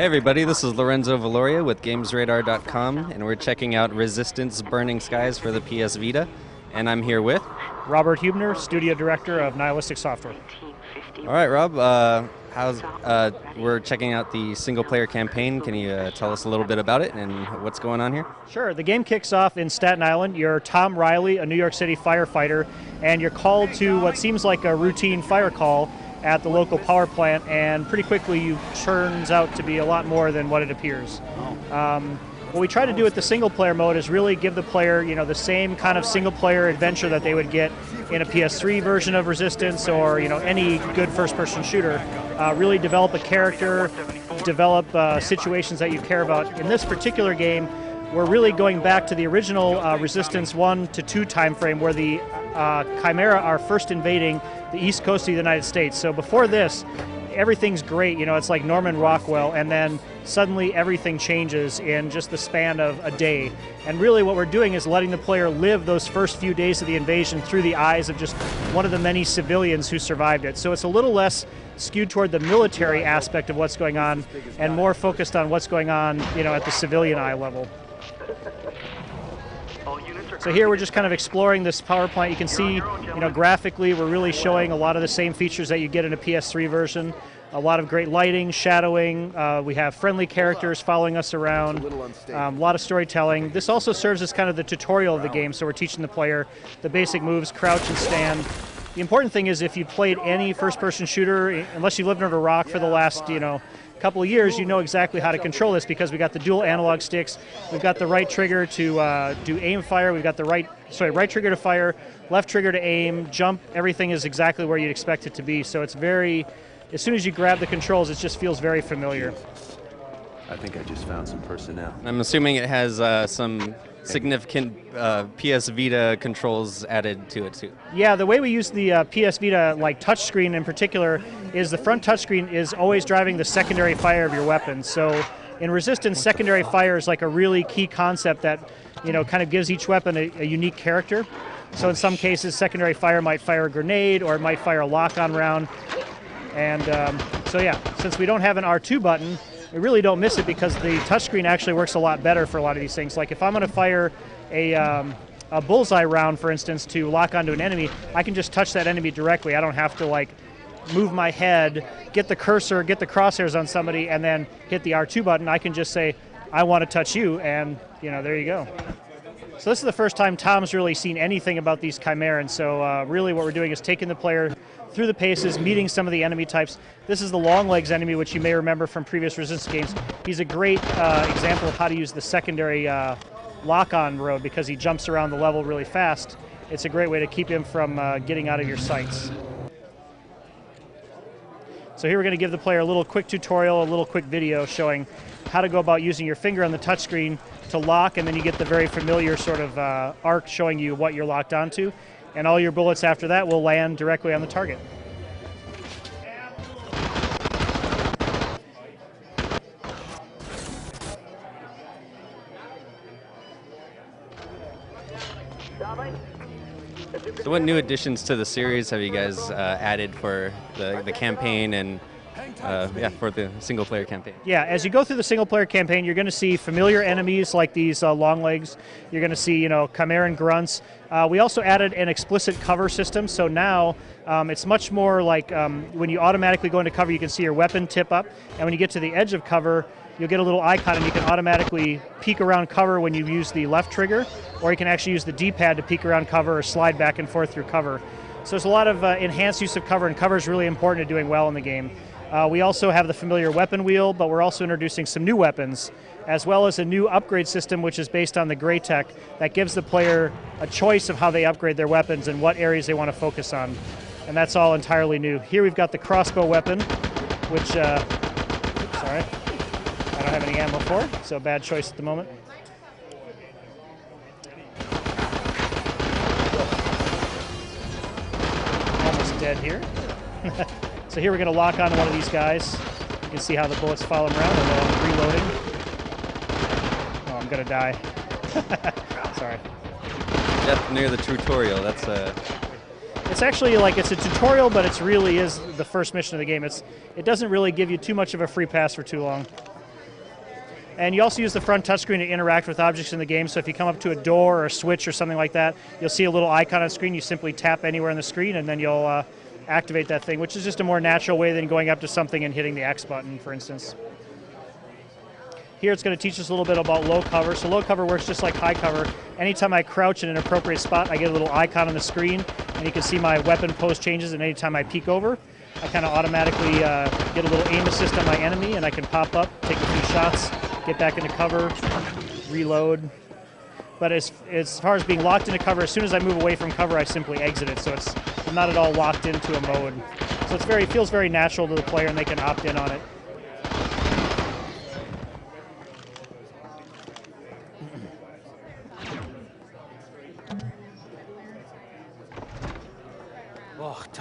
Hey everybody, this is Lorenzo Valoria with GamesRadar.com, and we're checking out Resistance Burning Skies for the PS Vita, and I'm here with... Robert Hubner, Studio Director of Nihilistic Software. Alright Rob, we're checking out the single-player campaign. Can you tell us a little bit about it and what's going on here? Sure. The game kicks off in Staten Island. You're Tom Riley, a New York City firefighter, and you're called to what seems like a routine fire call at the local power plant, and pretty quickly turns out to be a lot more than what it appears. What we try to do with the single-player mode is really give the player, the same kind of single-player adventure that they would get in a PS3 version of Resistance or, any good first-person shooter. Really develop a character, develop situations that you care about. In this particular game, we're really going back to the original Resistance 1 to 2 time frame where the Chimera are first invading the east coast of the United States. So before this, everything's great, it's like Norman Rockwell, and then suddenly everything changes in just the span of a day. And really what we're doing is letting the player live those first few days of the invasion through the eyes of just one of the many civilians who survived it. So it's a little less skewed toward the military aspect of what's going on and more focused on what's going on, at the civilian eye level. So here we're just kind of exploring this power plant. You can see, graphically we're really showing a lot of the same features that you get in a PS3 version. A lot of great lighting, shadowing. We have friendly characters following us around. A lot of storytelling. This also serves as kind of the tutorial of the game, so we're teaching the player the basic moves, crouch and stand. The important thing is if you played any first-person shooter, unless you've lived under a rock for the last, couple of years, you know exactly how to control this because we got the dual analog sticks. We've got the right trigger to do aim fire. We've got the right trigger to fire, left trigger to aim, jump. Everything is exactly where you'd expect it to be. So it's very, as soon as you grab the controls, it just feels very familiar. I think I just found some personnel. I'm assuming it has some significant PS Vita controls added to it too. Yeah, the way we use the PS Vita touchscreen in particular is the front touchscreen is always driving the secondary fire of your weapon. So in Resistance, secondary fire is like a really key concept that kind of gives each weapon a unique character. So in some cases, secondary fire might fire a grenade or it might fire a lock-on round. And so yeah, since we don't have an R2 button, we really don't miss it because the touchscreen actually works a lot better for a lot of these things. Like if I'm going to fire a bullseye round, for instance, to lock onto an enemy, I can just touch that enemy directly. I don't have to move my head, get the cursor, get the crosshairs on somebody, and then hit the R2 button. I can just say, I want to touch you, and there you go. So this is the first time Tom's really seen anything about these Chimera, and so really what we're doing is taking the player through the paces, meeting some of the enemy types. This is the long legs enemy, which you may remember from previous Resistance games. He's a great example of how to use the secondary lock-on road because he jumps around the level really fast. It's a great way to keep him from getting out of your sights. So here we're going to give the player a little quick tutorial, a little quick video showing how to go about using your finger on the touchscreen to lock, and then you get the very familiar sort of arc showing you what you're locked onto. And all your bullets after that will land directly on the target. So what new additions to the series have you guys added for the campaign and for the single-player campaign? Yeah, as you go through the single-player campaign, you're going to see familiar enemies like these long legs. You're going to see, Chimeran grunts. We also added an explicit cover system, so now it's much more like when you automatically go into cover, you can see your weapon tip up, and when you get to the edge of cover, you'll get a little icon, and you can automatically peek around cover when you use the left trigger, or you can actually use the D-pad to peek around cover or slide back and forth through cover. So there's a lot of enhanced use of cover, and cover is really important to doing well in the game. We also have the familiar weapon wheel, but we're also introducing some new weapons, as well as a new upgrade system which is based on the Gray Tech that gives the player a choice of how they upgrade their weapons and what areas they want to focus on. And that's all entirely new. Here we've got the crossbow weapon, which, sorry, I don't have any ammo for, so bad choice at the moment. Almost dead here. So here we're going to lock on one of these guys. You can see how the bullets follow him around, although I'm reloading. Oh, I'm going to die. Sorry. Death near the tutorial, that's It's actually it's a tutorial, but it really is the first mission of the game. It doesn't really give you too much of a free pass for too long. And you also use the front touchscreen to interact with objects in the game. So if you come up to a door or a switch or something like that, you'll see a little icon on screen. You simply tap anywhere on the screen, and then you'll activate that thing, which is just a more natural way than going up to something and hitting the X button, for instance. Here it's going to teach us a little bit about low cover. So low cover works just like high cover. Anytime I crouch in an appropriate spot, I get a little icon on the screen, and you can see my weapon pose changes, and anytime I peek over, I kind of automatically get a little aim assist on my enemy, and I can pop up, take a few shots, get back into cover, reload. But as far as being locked into cover, as soon as I move away from cover, I simply exit it. So I'm not at all locked into a mode. So it feels very natural to the player, and they can opt in on it.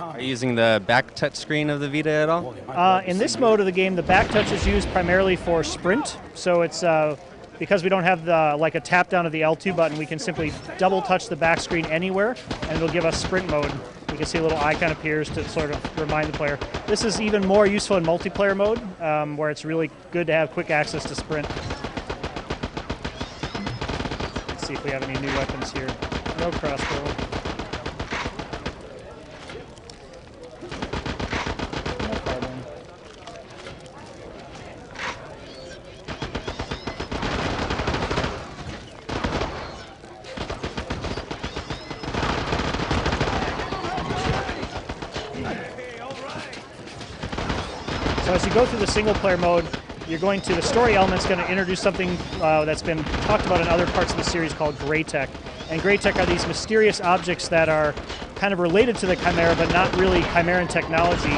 Are you using the back touch screen of the Vita at all? In this mode of the game, the back touch is used primarily for sprint. So it's because we don't have like a tap down of the L2 button, we can simply double touch the back screen anywhere, and it'll give us sprint mode. You can see a little icon appears to sort of remind the player. This is even more useful in multiplayer mode, where it's really good to have quick access to sprint. Let's see if we have any new weapons here. No crossbow. So as you go through the single-player mode, the story element's going to introduce something that's been talked about in other parts of the series called gray tech. And gray tech are these mysterious objects that are kind of related to the Chimera, but not really Chimeran technology.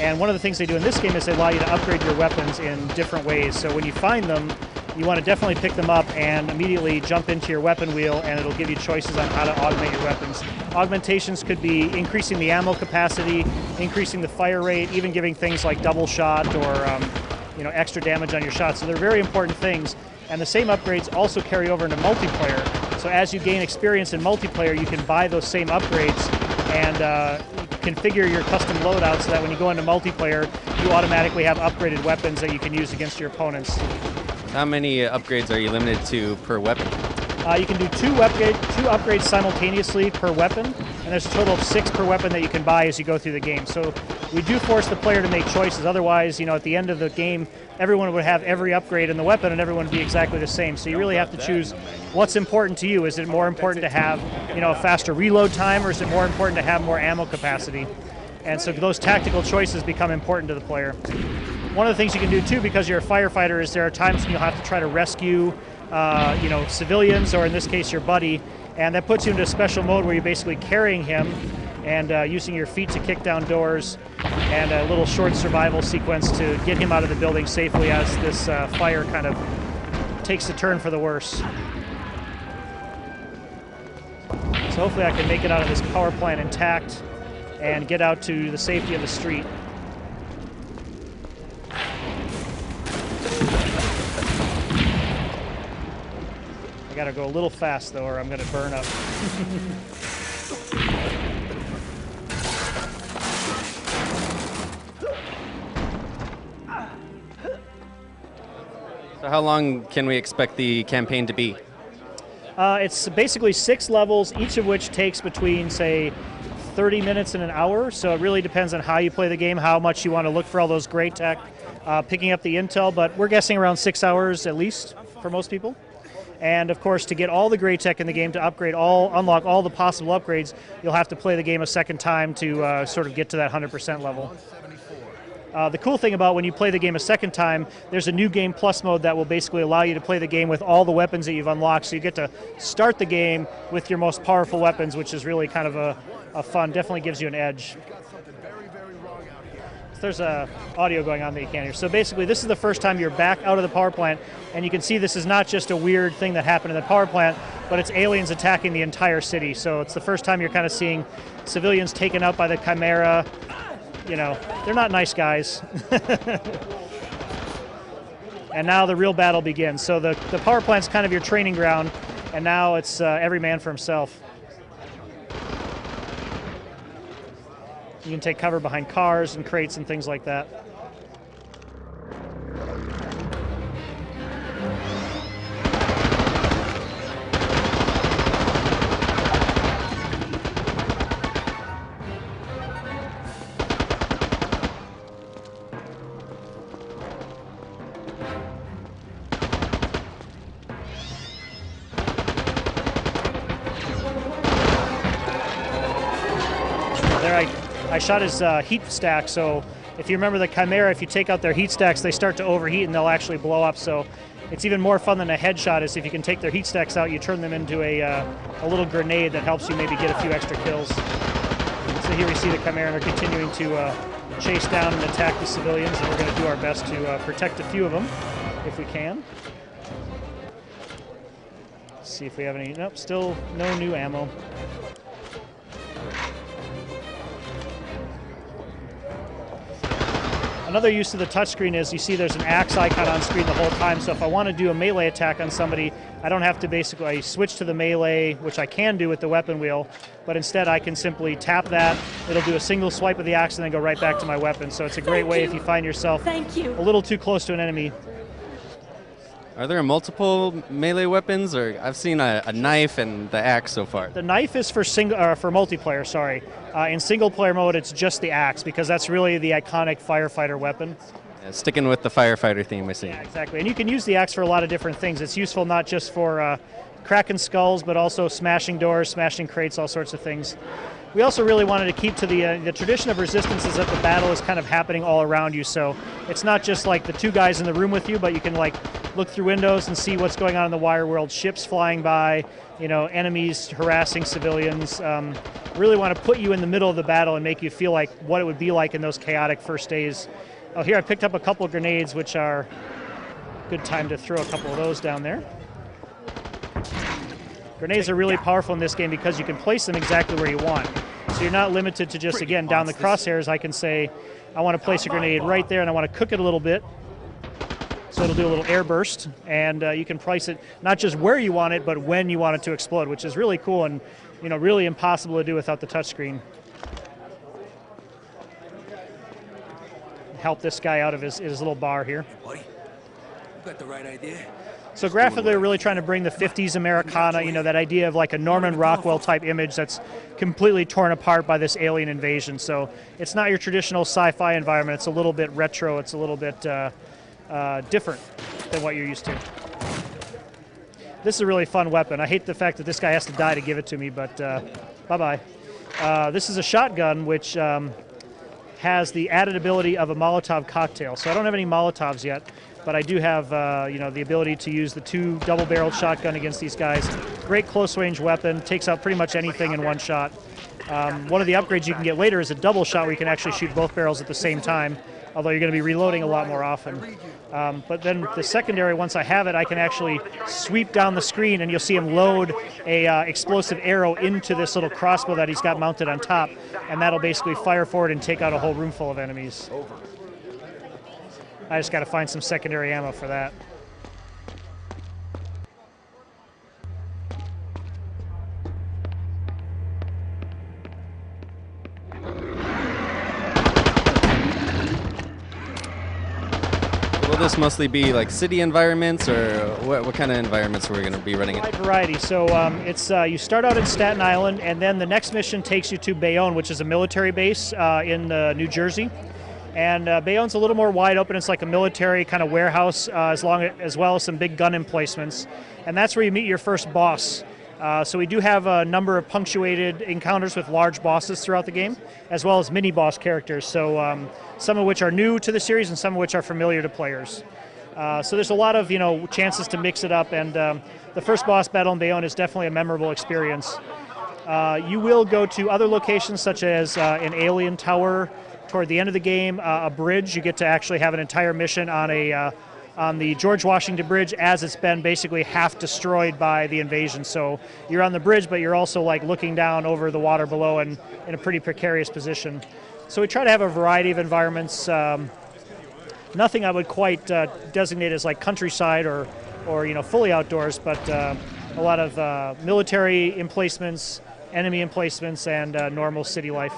And one of the things they do in this game is they allow you to upgrade your weapons in different ways. So when you find them, you want to definitely pick them up and immediately jump into your weapon wheel, and it'll give you choices on how to augment your weapons. Augmentations could be increasing the ammo capacity, increasing the fire rate, even giving things like double shot or extra damage on your shot. So they're very important things. And the same upgrades also carry over into multiplayer. So as you gain experience in multiplayer, you can buy those same upgrades and configure your custom loadout so that when you go into multiplayer, you automatically have upgraded weapons that you can use against your opponents. How many upgrades are you limited to per weapon? You can do two upgrades simultaneously per weapon, and there's a total of 6 per weapon that you can buy as you go through the game. So we do force the player to make choices. Otherwise, at the end of the game, everyone would have every upgrade in the weapon, and everyone would be exactly the same. So you really have to choose what's important to you. Is it more important to have, a faster reload time, or is it more important to have more ammo capacity? And so those tactical choices become important to the player. One of the things you can do too, because you're a firefighter, is there are times when you'll have to try to rescue, civilians, or in this case, your buddy, and that puts you into a special mode where you're basically carrying him and using your feet to kick down doors, and a little short survival sequence to get him out of the building safely as this fire kind of takes a turn for the worse. So hopefully I can make it out of this power plant intact and get out to the safety of the street. I gotta go a little fast though, or I'm gonna burn up. So how long can we expect the campaign to be? It's basically 6 levels, each of which takes between, say, 30 minutes and an hour. So it really depends on how you play the game, how much you want to look for all those gray tech, picking up the intel, but we're guessing around 6 hours at least for most people. And of course, to get all the gray tech in the game, to unlock all the possible upgrades, you'll have to play the game a second time to sort of get to that 100% level. The cool thing about when you play the game a second time, there's a new game plus mode that will basically allow you to play the game with all the weapons that you've unlocked. So you get to start the game with your most powerful weapons, which is really kind of a fun, definitely gives you an edge. There's audio going on that you can't hear. So basically, this is the first time you're back out of the power plant, and you can see this is not just a weird thing that happened in the power plant, but it's aliens attacking the entire city. So it's the first time you're kind of seeing civilians taken out by the Chimera. They're not nice guys. And now the real battle begins. So the power plant's kind of your training ground, and now it's every man for himself. You can take cover behind cars and crates and things like that. There I shot his heat stack, so if you remember the Chimera, if you take out their heat stacks, they start to overheat and they'll actually blow up. So it's even more fun than a headshot is if you can take their heat stacks out, you turn them into a little grenade that helps you maybe get a few extra kills. So here we see the Chimera, and they're continuing to chase down and attack the civilians, and we're going to do our best to protect a few of them if we can. Let's see if we have any. Nope, still no new ammo. Another use of the touchscreen is you see there's an axe icon on screen the whole time, so if I want to do a melee attack on somebody, I don't have to basically switch to the melee, which I can do with the weapon wheel, but instead I can simply tap that, it'll do a single swipe of the axe and then go right back to my weapon. So it's a great way if you find yourself a little too close to an enemy. Are there multiple melee weapons, or I've seen a knife and the axe so far? The knife is for multiplayer. Sorry, in single player mode, it's just the axe because that's really the iconic firefighter weapon. Yeah, sticking with the firefighter theme, I see. Yeah, exactly. And you can use the axe for a lot of different things. It's useful not just for cracking skulls, but also smashing doors, smashing crates, all sorts of things. We also really wanted to keep to the tradition of Resistance is that the battle is kind of happening all around you. So it's not just like the two guys in the room with you, but you can like look through windows and see what's going on in the wire world. Ships flying by, you know, enemies harassing civilians. Really want to put you in the middle of the battle and make you feel like what it would be like in those chaotic first days. Oh, here I picked up a couple of grenades, which are a good time to throw a couple of those down there. Grenades are really powerful in this game because you can place them exactly where you want. So you're not limited to just, again, down the crosshairs. I can say, I want to place a grenade right there and I want to cook it a little bit. So it'll do a little air burst, and you can place it not just where you want it, but when you want it to explode, which is really cool and, you know, really impossible to do without the touchscreen. Help this guy out of his little bar here. Buddy, you got the right idea. So graphically, we're really trying to bring the 50s Americana, you know, that idea of like a Norman Rockwell type image that's completely torn apart by this alien invasion. So it's not your traditional sci-fi environment. It's a little bit retro. It's a little bit different than what you're used to. This is a really fun weapon. I hate the fact that this guy has to die to give it to me, but bye-bye. This is a shotgun which has the added ability of a Molotov cocktail. So I don't have any Molotovs yet, but I do have you know, the ability to use the two double-barreled shotgun against these guys. Great close-range weapon, takes out pretty much anything in one shot. One of the upgrades you can get later is a double shot where you can actually shoot both barrels at the same time, although you're going to be reloading a lot more often. But then the secondary, once I have it, I can actually sweep down the screen and you'll see him load a explosive arrow into this little crossbow that he's got mounted on top, and that'll basically fire forward and take out a whole room full of enemies. I just got to find some secondary ammo for that. Will this mostly be like city environments, or what kind of environments are we going to be running in? Wide variety. So it's you start out in Staten Island, and then the next mission takes you to Bayonne, which is a military base in New Jersey. And Bayonne's a little more wide open. It's like a military kind of warehouse, as well as some big gun emplacements. And that's where you meet your first boss. So we do have a number of punctuated encounters with large bosses throughout the game, as well as mini-boss characters. So some of which are new to the series and some of which are familiar to players. So there's a lot of, you know, chances to mix it up. And the first boss battle in Bayonne is definitely a memorable experience. You will go to other locations such as an alien tower. Toward the end of the game, a bridge. You get to actually have an entire mission on the George Washington Bridge, as it's been basically half destroyed by the invasion. So you're on the bridge, but you're also like looking down over the water below and in a pretty precarious position. So we try to have a variety of environments. Nothing I would quite designate as like countryside or you know, fully outdoors, but a lot of military emplacements, enemy emplacements, and normal city life.